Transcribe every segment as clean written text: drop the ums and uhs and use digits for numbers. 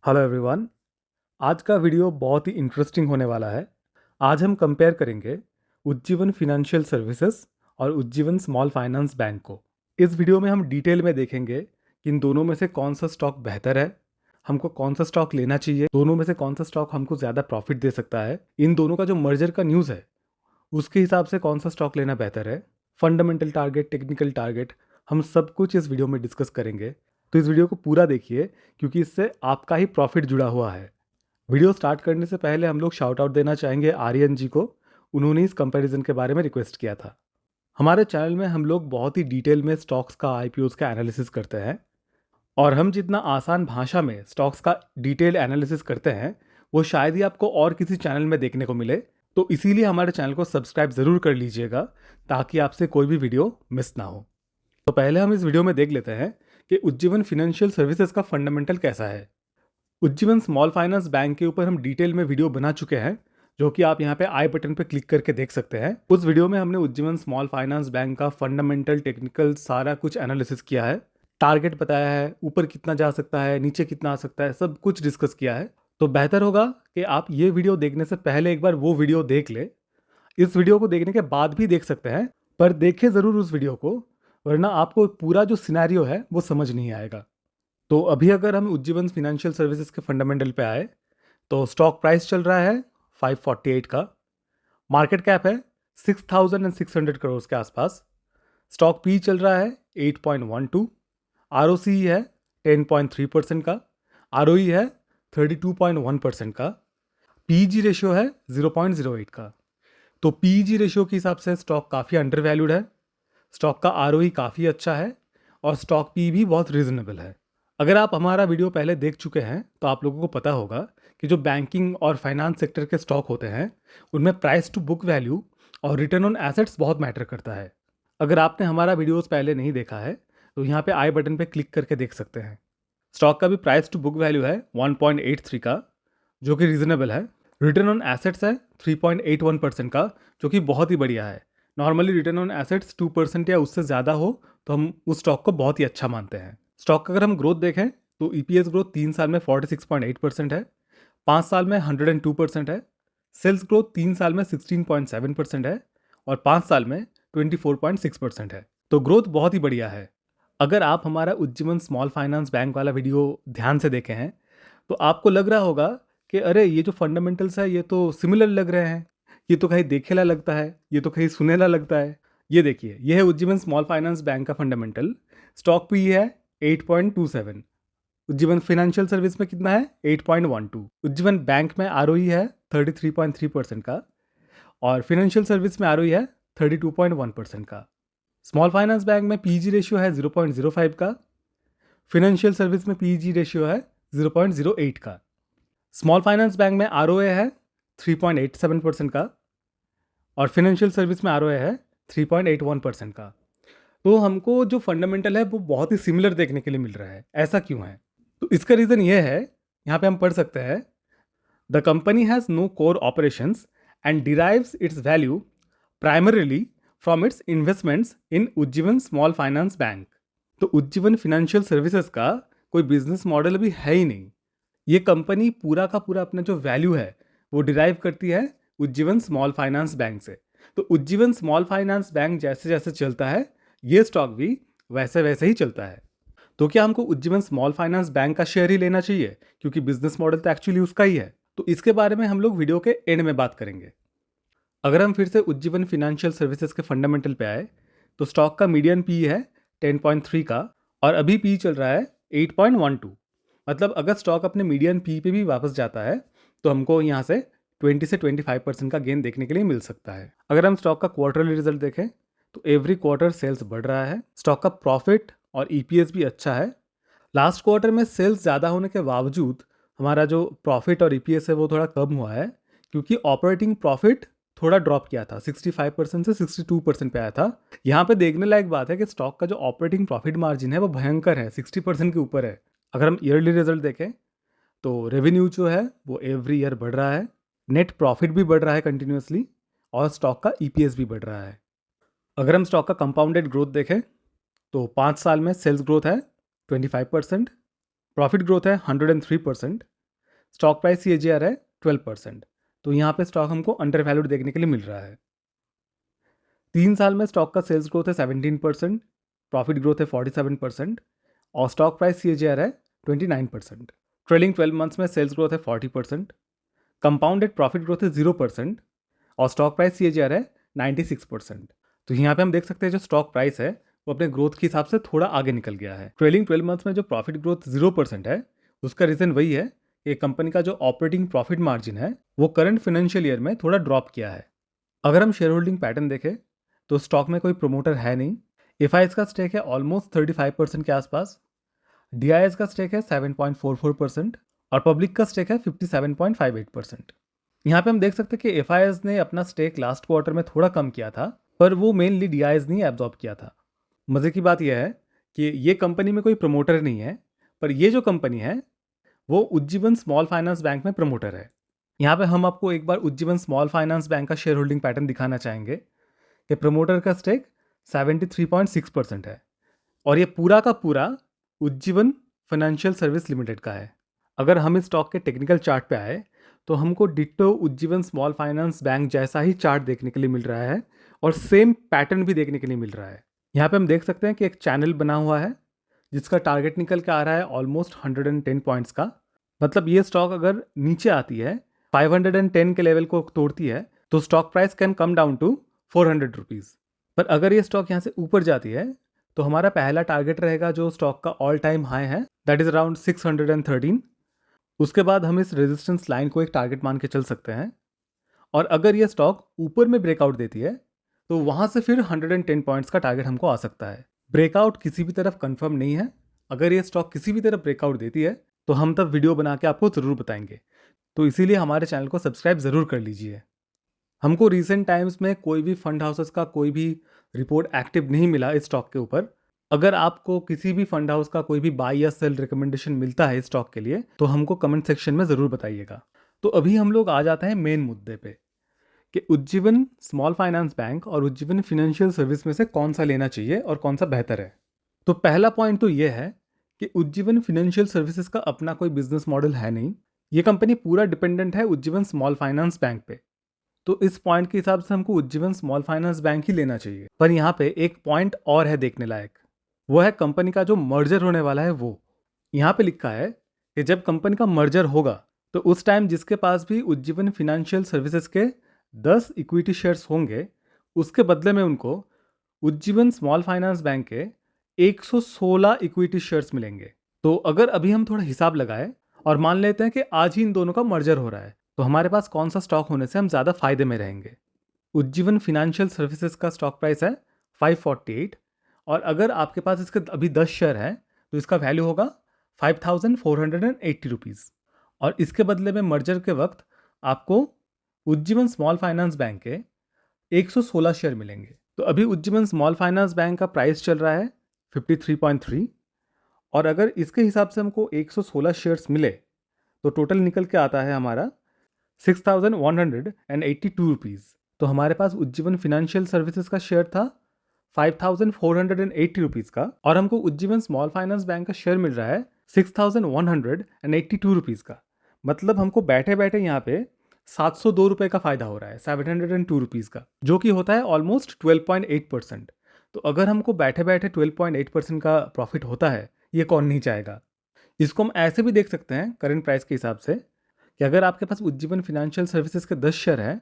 Hello everyone. आज का video बहुत ही इंटरेस्टिंग होने वाला है। आज हम कंपेयर करेंगे उज्जीवन फिनेंशियल सर्विसेज और उज्जीवन स्मॉल फाइनेंस बैंक को। इस वीडियो में हम डिटेल में देखेंगे कि इन दोनों में से कौन सा स्टॉक बेहतर है, हमको कौन सा स्टॉक लेना चाहिए, दोनों में से कौन सा स्टॉक हमको ज़्यादा प्रॉफिट दे सकता है, इन दोनों का जो मर्जर का न्यूज़ है उसके हिसाब से कौन सा स्टॉक लेना बेहतर है, फंडामेंटल टारगेट, टेक्निकल टारगेट, हम सब कुछ इस वीडियो में डिस्कस करेंगे। तो इस वीडियो को पूरा देखिए क्योंकि इससे आपका ही प्रॉफिट जुड़ा हुआ है। वीडियो स्टार्ट करने से पहले हम लोग शाउट आउट देना चाहेंगे आर्यन जी को। उन्होंने इस कंपैरिजन के बारे में रिक्वेस्ट किया था। हमारे चैनल में हम लोग बहुत ही डिटेल में स्टॉक्स का, आईपीओज का एनालिसिस करते हैं और हम जितना आसान भाषा में स्टॉक्स का डिटेल एनालिसिस करते हैं वो शायद ही आपको और किसी चैनल में देखने को मिले। तो इसीलिए हमारे चैनल को सब्सक्राइब ज़रूर कर लीजिएगा ताकि आपसे कोई भी वीडियो मिस ना हो। तो पहले हम इस वीडियो में देख लेते हैं कि उज्जीवन फिनेंशियल सर्विसेज का फंडामेंटल कैसा है। उज्जीवन स्मॉल फाइनेंस बैंक के ऊपर हम डिटेल में वीडियो बना चुके हैं जो कि आप यहाँ पे आई बटन पे क्लिक करके देख सकते हैं। उस वीडियो में हमने उज्जीवन स्मॉल फाइनेंस बैंक का फंडामेंटल, टेक्निकल सारा कुछ एनालिसिस किया है, टारगेट बताया है, ऊपर कितना जा सकता है, नीचे कितना आ सकता है, सब कुछ डिस्कस किया है। तो बेहतर होगा कि आप ये वीडियो देखने से पहले एक बार वो वीडियो देख ले। इस वीडियो को देखने के बाद भी देख सकते हैं, पर देखें ज़रूर उस वीडियो को, वरना आपको पूरा जो सिनेरियो है वो समझ नहीं आएगा। तो अभी अगर हम उज्जीवन फिनेंशियल सर्विसेज के फंडामेंटल पे आए तो स्टॉक प्राइस चल रहा है 548 का, मार्केट कैप है 6,600 करोड़ के आसपास, स्टॉक पी चल रहा है 8.12, आरओसी है 10.3% का, आरओई है 32.1% का, पीजी रेशियो है 0.08 का। तो पीजी रेशियो के हिसाब से स्टॉक काफ़ी अंडर वैल्यूड है, स्टॉक का आरओई काफ़ी अच्छा है और स्टॉक पी भी बहुत रीजनेबल है। अगर आप हमारा वीडियो पहले देख चुके हैं तो आप लोगों को पता होगा कि जो बैंकिंग और फाइनेंस सेक्टर के स्टॉक होते हैं उनमें प्राइस टू बुक वैल्यू और रिटर्न ऑन एसेट्स बहुत मैटर करता है। अगर आपने हमारा वीडियोस पहले नहीं देखा है तो यहाँ पे आई बटन पे क्लिक करके देख सकते हैं। स्टॉक का भी प्राइस टू बुक वैल्यू है 1.83 का, जो कि रीजनेबल है। रिटर्न ऑन एसेट्स है 3.81% का, जो कि बहुत ही बढ़िया है। नॉर्मली रिटर्न ऑन एसेट्स 2% या उससे ज़्यादा हो तो हम उस स्टॉक को बहुत ही अच्छा मानते हैं। स्टॉक का अगर हम ग्रोथ देखें तो ईपीएस ग्रोथ 3 साल में 46.8% है, 5 साल में 102% है, सेल्स ग्रोथ 3 साल में 16.7% है और 5 साल में 24.6% है। तो ग्रोथ बहुत ही बढ़िया है। अगर आप हमारा उज्जीवन स्मॉल फाइनेंस बैंक वाला वीडियो ध्यान से देखे हैं तो आपको लग रहा होगा कि अरे ये जो फंडामेंटल्स है ये तो सिमिलर लग रहे हैं, ये तो कहीं देखेला लगता है, ये तो कहीं सुनेला लगता है। ये देखिए, ये है उज्जीवन स्मॉल फाइनेंस बैंक का फंडामेंटल। स्टॉक पी है 8.27, उज्जीवन फाइनेंशियल सर्विस में कितना है 8.12, उज्जीवन बैंक में आरओई है 33.3% का और फिनेंशियल सर्विस में आरओई है 32.1% का। स्मॉल फाइनेंस बैंक में पीजी रेशियो है 0.05 का, फिनेंशियल सर्विस में पीजी रेशियो है 0.08 का। स्मॉल फाइनेंस बैंक में आरओए है 3.87% का और फिनेंशियल सर्विस में आरओए है 3.81% का। तो हमको जो फंडामेंटल है वो बहुत ही सिमिलर देखने के लिए मिल रहा है। ऐसा क्यों है? तो इसका रीज़न ये है, यहाँ पे हम पढ़ सकते हैं, the company has no core operations and derives its value primarily from its investments in Ujjivan small finance bank. तो उज्जीवन फिनेंशियल सर्विसेज का कोई बिजनेस मॉडल अभी है ही नहीं। ये कंपनी पूरा का पूरा अपना जो वैल्यू है वो डिराइव करती है उज्जीवन स्मॉल फाइनेंस बैंक से। तो उज्जीवन स्मॉल फाइनेंस बैंक जैसे जैसे चलता है ये स्टॉक भी वैसे वैसे ही चलता है। तो क्या हमको उज्जीवन स्मॉल फाइनेंस बैंक का शेयर ही लेना चाहिए क्योंकि बिजनेस मॉडल तो एक्चुअली उसका ही है? तो इसके बारे में हम लोग वीडियो के एंड में बात करेंगे। अगर हम फिर से उज्जीवन फिनेंशियल सर्विसेज के फंडामेंटल पे आए तो स्टॉक का मीडियन पी है 10.3 का और अभी पी चल रहा है 8.12। मतलब अगर स्टॉक अपने मीडियन पी पे भी वापस जाता है तो हमको यहाँ से 20 से 25% का गेन देखने के लिए मिल सकता है। अगर हम स्टॉक का क्वार्टरली रिजल्ट देखें तो एवरी क्वार्टर सेल्स बढ़ रहा है, स्टॉक का प्रॉफिट और ईपीएस भी अच्छा है। लास्ट क्वार्टर में सेल्स ज़्यादा होने के बावजूद हमारा जो प्रॉफिट और ईपीएस है वो थोड़ा कम हुआ है क्योंकि ऑपरेटिंग प्रॉफिट थोड़ा ड्रॉप किया था, 65% से 62% पे आया था। यहाँ पे देखने लायक बात है कि स्टॉक का जो ऑपरेटिंग प्रॉफिट मार्जिन है वो भयंकर है, 60% के ऊपर है। अगर हम ईयरली रिजल्ट देखें तो रेवेन्यू जो है वो एवरी ईयर बढ़ रहा है, नेट प्रॉफिट भी बढ़ रहा है कंटिन्यूसली और स्टॉक का ईपीएस भी बढ़ रहा है। अगर हम स्टॉक का कंपाउंडेड ग्रोथ देखें तो 5 साल में सेल्स ग्रोथ है 25%, प्रॉफिट ग्रोथ है 103%, स्टॉक प्राइस CAGR है 12%। तो यहाँ पे स्टॉक हमको अंडर वैल्यूड देखने के लिए मिल रहा है। 3 साल में स्टॉक का सेल्स ग्रोथ है 17%, प्रॉफिट ग्रोथ है 47% और स्टॉक प्राइस CAGR है 29%। ट्रेलिंग 12 मंथ्स में सेल्स ग्रोथ है 40%, कंपाउंडेड प्रॉफिट ग्रोथ है 0% और स्टॉक प्राइस CAGR है 96%। तो यहाँ पे हम देख सकते हैं जो स्टॉक प्राइस है वो अपने ग्रोथ के हिसाब से थोड़ा आगे निकल गया है। ट्रेलिंग 12 मंथ्स में जो प्रॉफिट ग्रोथ 0% है उसका रीज़न वही है कि कंपनी का जो ऑपरेटिंग प्रॉफिट मार्जिन है वो करंट फाइनेंशियल ईयर में थोड़ा ड्रॉप किया है। अगर हम शेयर होल्डिंग पैटर्न देखें तो स्टॉक में कोई प्रमोटर है नहीं। एफआईएस का स्टेक है ऑलमोस्ट 35% के आसपास, डीआईएस का स्टेक है 7.44% और पब्लिक का स्टेक है 57.58%। यहाँ पे हम देख सकते हैं कि एफआईएस ने अपना स्टेक लास्ट क्वार्टर में थोड़ा कम किया था, पर वो मेनली डीआईएस ने एब्जॉर्ब किया था। मज़े की बात यह है कि ये कंपनी में कोई प्रमोटर नहीं है, पर ये जो कंपनी है वो उज्जीवन स्मॉल फाइनेंस बैंक में प्रमोटर है। यहाँ पे हम आपको एक बार उज्जीवन स्मॉल फाइनेंस बैंक का शेयर होल्डिंग पैटर्न दिखाना चाहेंगे कि प्रमोटर का स्टेक 73.6% है और ये पूरा का पूरा उज्जीवन फाइनेंशियल सर्विस लिमिटेड का है। अगर हम इस स्टॉक के टेक्निकल चार्ट पे आए तो हमको ditto Ujjivan small finance bank जैसा ही चार्ट देखने के लिए मिल रहा है और सेम पैटर्न भी देखने के लिए मिल रहा है। यहाँ पे हम देख सकते हैं कि एक चैनल बना हुआ है जिसका टारगेट निकल के आ रहा है ऑलमोस्ट 110 पॉइंट्स का। मतलब ये स्टॉक अगर नीचे आती है 510 के लेवल को तोड़ती है तो stock price can come down to 400 rupees. पर अगर ये स्टॉक यहाँ से ऊपर जाती है तो हमारा पहला टारगेट रहेगा जो स्टॉक का ऑल टाइम हाई है, दैट इज अराउंड 613। उसके बाद हम इस रेजिस्टेंस लाइन को एक टारगेट मान के चल सकते हैं और अगर ये स्टॉक ऊपर में ब्रेकआउट देती है तो वहाँ से फिर 110 पॉइंट्स का टारगेट हमको आ सकता है। ब्रेकआउट किसी भी तरफ कंफर्म नहीं है। अगर ये स्टॉक किसी भी तरफ ब्रेकआउट देती है तो हम तब वीडियो बना के आपको ज़रूर बताएंगे, तो इसीलिए हमारे चैनल को सब्सक्राइब ज़रूर कर लीजिए। हमको रिसेंट टाइम्स में कोई भी फंड हाउसेस का कोई भी रिपोर्ट एक्टिव नहीं मिला इस स्टॉक के ऊपर। अगर आपको किसी भी फंड हाउस का कोई भी बाय या सेल रिकमेंडेशन मिलता है इस स्टॉक के लिए तो हमको कमेंट सेक्शन में ज़रूर बताइएगा। तो अभी हम लोग आ जाते हैं मेन मुद्दे पे कि उज्जीवन स्मॉल फाइनेंस बैंक और उज्जीवन फिनेंशियल सर्विस में से कौन सा लेना चाहिए और कौन सा बेहतर है। तो पहला पॉइंट तो ये है कि उज्जीवन फिनेंशियल सर्विसेज का अपना कोई बिजनेस मॉडल है नहीं। ये कंपनी पूरा डिपेंडेंट है उज्जीवन स्मॉल फाइनेंस बैंक पे। तो इस पॉइंट के हिसाब से हमको उज्जीवन स्मॉल फाइनेंस बैंक ही लेना चाहिए। पर यहाँ पे एक पॉइंट और है देखने लायक, वो है कंपनी का जो मर्जर होने वाला है वो। यहाँ पे लिखा है कि जब कंपनी का मर्जर होगा तो उस टाइम जिसके पास भी उज्जीवन फिनेंशियल सर्विसेज के 10 इक्विटी शेयर्स होंगे उसके बदले में उनको उज्जीवन स्मॉल फाइनेंस बैंक के 116 इक्विटी शेयर्स मिलेंगे। तो अगर अभी हम थोड़ा हिसाब लगाएं और मान लेते हैं कि आज ही इन दोनों का मर्जर हो रहा है तो हमारे पास कौन सा स्टॉक होने से हम ज़्यादा फायदे में रहेंगे। उज्जीवन फिनेंशियल सर्विसेज का स्टॉक प्राइस है 548 और अगर आपके पास इसके अभी 10 शेयर हैं तो इसका वैल्यू होगा 5480 रुपीज़ और इसके बदले में मर्जर के वक्त आपको उज्जीवन स्मॉल फाइनेंस बैंक के 116 शेयर मिलेंगे। तो अभी उज्जीवन स्मॉल फाइनेंस बैंक का प्राइस चल रहा है 53.3 और अगर इसके हिसाब से हमको 116 शेयर्स मिले तो टोटल निकल के आता है हमारा 6182 रुपीज़। तो हमारे पास उज्जीवन फिनेंशियल सर्विसेज का शेयर था 5480 रुपीज़ का और हमको उज्जीवन स्मॉल फाइनेंस बैंक का शेयर मिल रहा है 6182 रुपीज़ का। मतलब हमको बैठे बैठे यहाँ पे 702 रुपये का फ़ायदा हो रहा है, 702 रुपीज़ का, जो कि होता है ऑलमोस्ट 12.8%। तो अगर हमको बैठे बैठे 12.8% का प्रॉफिट होता है, ये कौन नहीं चाहेगा। इसको हम ऐसे भी देख सकते हैं करंट प्राइस के हिसाब से कि अगर आपके पास उज्जीवन फिनेंशियल सर्विसेज के 10 शेयर हैं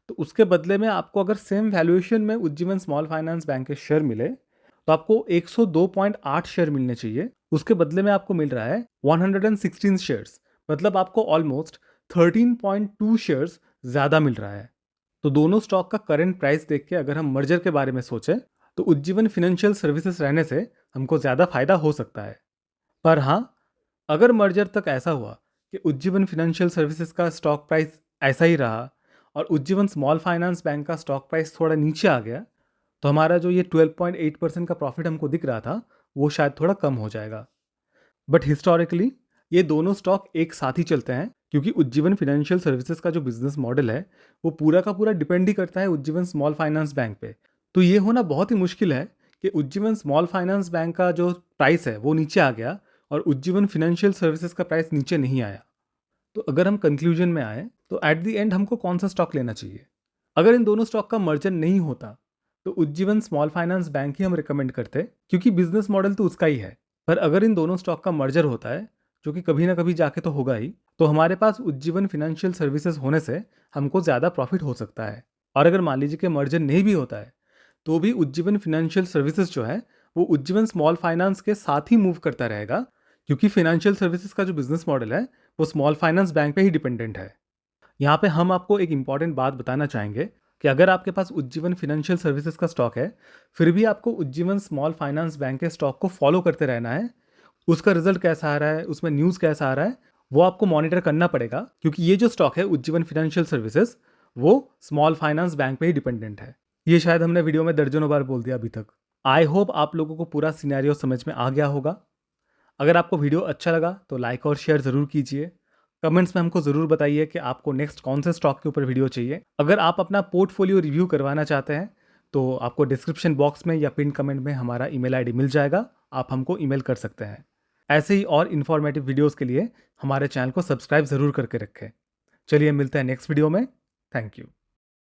तो उसके बदले में आपको अगर सेम वैल्यूएशन में उज्जीवन स्मॉल फाइनेंस बैंक के शेयर मिले तो आपको 102.8 शेयर मिलने चाहिए। उसके बदले में आपको मिल रहा है 116 शेयर्स, मतलब आपको ऑलमोस्ट 13.2 शेयर्स ज़्यादा मिल रहा है। तो दोनों स्टॉक का करंट प्राइस देख के अगर हम मर्जर के बारे में सोचें तो उज्जीवन फिनेंशियल सर्विसेज रहने से हमको ज़्यादा फायदा हो सकता है। पर हाँ, अगर मर्जर तक ऐसा हुआ कि उज्जीवन फिनेंशियल सर्विसेज का स्टॉक प्राइस ऐसा ही रहा और उज्जीवन स्मॉल फाइनेंस बैंक का स्टॉक प्राइस थोड़ा नीचे आ गया तो हमारा जो ये 12.8% का प्रॉफिट हमको दिख रहा था वो शायद थोड़ा कम हो जाएगा। बट हिस्टोरिकली ये दोनों स्टॉक एक साथ ही चलते हैं क्योंकि उज्जीवन फिनेंशियल सर्विसेज का जो बिजनेस मॉडल है वो पूरा का पूरा डिपेंड ही करता है उज्जीवन स्मॉल फाइनेंस बैंक पे। तो ये होना बहुत ही मुश्किल है कि उज्जीवन स्मॉल फाइनेंस बैंक का जो प्राइस है वो नीचे आ गया और उज्जीवन फिनेंशियल सर्विसेज का प्राइस नीचे नहीं आया, तो अगर हम कंक्लूजन में आए तो एट द एंड हमको कौन सा स्टॉक लेना चाहिए? अगर इन दोनों स्टॉक का मर्जर नहीं होता तो उज्जीवन स्मॉल फाइनेंस बैंक ही हम रिकमेंड करते, क्योंकि बिजनेस मॉडल तो उसका ही है। पर अगर इन दोनों स्टॉक का मर्जर होता है, जो कि कभी ना कभी जाके तो होगा ही, तो हमारे पास उज्जीवन फिनेंशियल सर्विसेज होने से हमको ज़्यादा प्रॉफिट हो सकता है। और अगर मान लीजिए कि मर्जर नहीं भी होता है, तो भी उज्जीवन फिनेंशियल सर्विसेज जो है वो उज्जीवन स्मॉल फाइनेंस के साथ ही मूव करता रहेगा, क्योंकि फिनेंशियल सर्विसेज का जो बिजनेस मॉडल है वो स्मॉल फाइनेंस बैंक पे ही डिपेंडेंट है। यहाँ पे हम आपको एक इंपॉर्टेंट बात बताना चाहेंगे कि अगर आपके पास उज्जीवन फिनेंशियल सर्विसेज का स्टॉक है, फिर भी आपको उज्जीवन स्मॉल फाइनेंस बैंक के स्टॉक को फॉलो करते रहना है। उसका रिजल्ट कैसा आ रहा है, उसमें न्यूज़ कैसा आ रहा है, वो आपको मॉनिटर करना पड़ेगा, क्योंकि ये जो स्टॉक है उज्जीवन फिनेंशियल सर्विसेज, वो स्मॉल फाइनेंस बैंक पे ही डिपेंडेंट है। ये शायद हमने वीडियो में दर्जनों बार बोल दिया अभी तक। आई होप आप लोगों को पूरा सिनेरियो समझ में आ गया होगा। अगर आपको वीडियो अच्छा लगा तो लाइक और शेयर ज़रूर कीजिए। कमेंट्स में हमको ज़रूर बताइए कि आपको नेक्स्ट कौन से स्टॉक के ऊपर वीडियो चाहिए। अगर आप अपना पोर्टफोलियो रिव्यू करवाना चाहते हैं तो आपको डिस्क्रिप्शन बॉक्स में या पिन कमेंट में हमारा ईमेल आईडी मिल जाएगा, आप हमको ईमेल कर सकते हैं। ऐसे ही और इन्फॉर्मेटिव वीडियोज़ के लिए हमारे चैनल को सब्सक्राइब ज़रूर करके रखें। चलिए मिलते हैं नेक्स्ट वीडियो में। Thank you.